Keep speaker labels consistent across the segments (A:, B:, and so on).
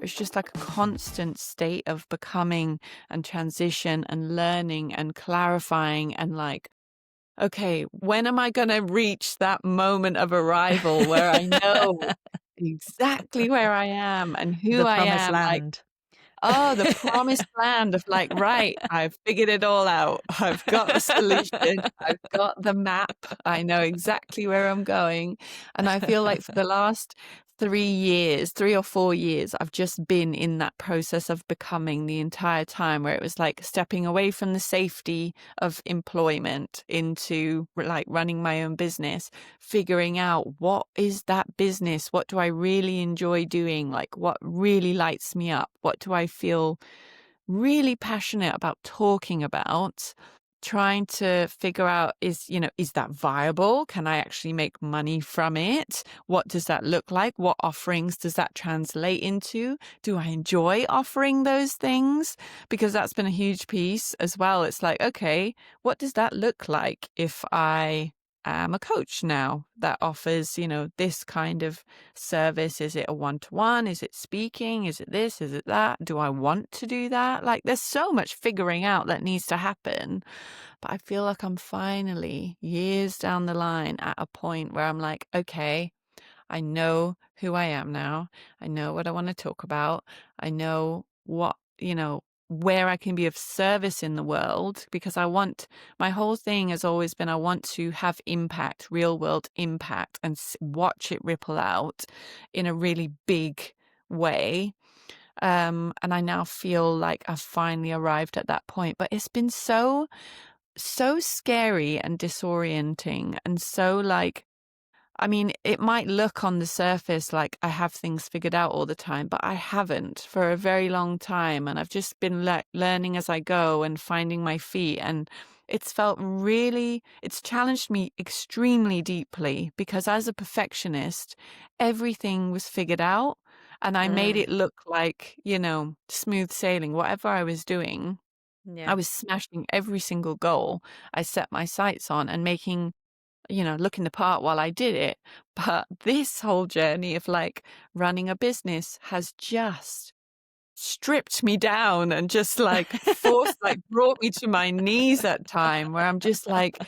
A: It's just like a constant state of becoming and transition and learning and clarifying and like, okay, when am I going to reach that moment of arrival where I know exactly where I am and who
B: The
A: I
B: promised
A: am? Like,
B: land.
A: oh, the promised land of like, right, I've figured it all out. I've got the solution. I've got the map. I know exactly where I'm going. And I feel like for the last 3 or 4 years, I've just been in that process of becoming the entire time, where it was like stepping away from the safety of employment into like running my own business, figuring out what is that business? What do I really enjoy doing? Like what really lights me up? What do I feel really passionate about talking about? Trying to figure out is that viable? Can I actually make money from it? What does that look like? What offerings does that translate into? Do I enjoy offering those things? Because that's been a huge piece as well. It's like, okay, what does that look like if I am a coach now that offers, this kind of service? Is it a one-to-one? Is it speaking? Is it this? Is it that? Do I want to do that? Like there's so much figuring out that needs to happen. But I feel like I'm finally years down the line at a point where I'm like, okay, I know who I am now. I know what I want to talk about. I know what, where I can be of service in the world, because my whole thing has always been, I want to have impact, real world impact, and watch it ripple out in a really big way. And I now feel like I've finally arrived at that point, but it's been so scary and disorienting and so like, I mean, it might look on the surface like I have things figured out all the time, but I haven't for a very long time. And I've just been learning as I go and finding my feet. And it's challenged me extremely deeply, because as a perfectionist, everything was figured out and I made it look like, smooth sailing, whatever I was doing. I
B: Yeah.
A: was smashing every single goal I set my sights on and making, looking the part while I did it. But this whole journey of like running a business has just stripped me down and just like brought me to my knees at time, where I'm just like,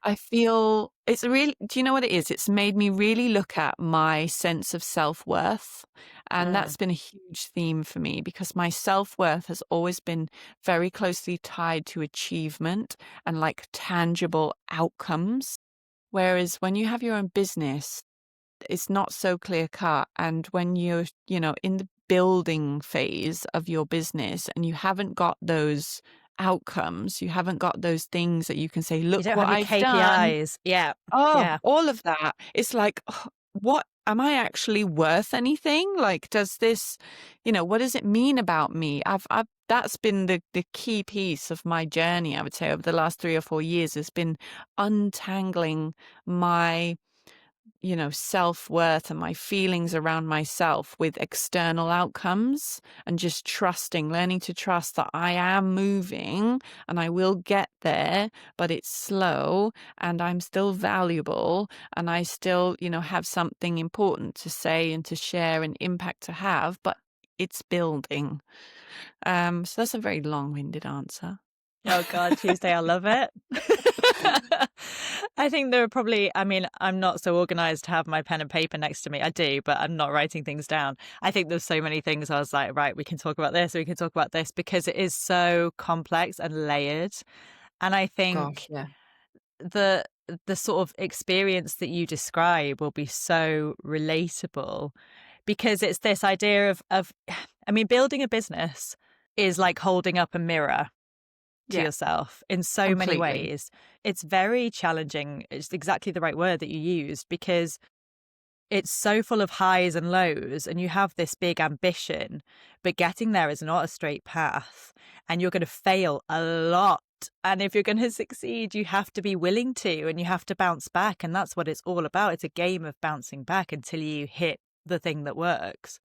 A: I feel it's really, do you know what it is? It's made me really look at my sense of self-worth. And that's been a huge theme for me, because my self-worth has always been very closely tied to achievement and like tangible outcomes. Whereas when you have your own business, it's not so clear cut. And when you're, in the building phase of your business and you haven't got those outcomes, you haven't got those things that you can say,
B: You
A: look
B: don't
A: what
B: have your
A: I've done.
B: KPIs. Yeah.
A: Oh,
B: Yeah.
A: all of that. It's like, oh, what am I actually worth anything? Like, does this, what does it mean about me? That's been the key piece of my journey, I would say, over the last 3 or 4 years, has been untangling my, self-worth and my feelings around myself with external outcomes, and just learning to trust that I am moving and I will get there, but it's slow and I'm still valuable and I still, have something important to say and to share and impact to have, but it's building. So that's a very long-winded answer.
B: Oh God, Tuesday, I love it. I think there are probably, I mean, I'm not so organized to have my pen and paper next to me. I do, but I'm not writing things down. I think there's so many things I was like, right, we can talk about this, we can talk about this, because it is so complex and layered. And I
A: Gosh,
B: think
A: yeah.
B: the the sort of experience that you describe will be so relatable, because it's this idea of I mean, building a business is like holding up a mirror to
A: Yeah,
B: yourself in so many
A: completely.
B: ways. It's very challenging. It's exactly the right word that you used, because it's so full of highs and lows, and you have this big ambition, but getting there is not a straight path, and you're going to fail a lot. And if you're going to succeed, you have to be willing to, and you have to bounce back. And that's what it's all about. It's a game of bouncing back until you hit the thing that works.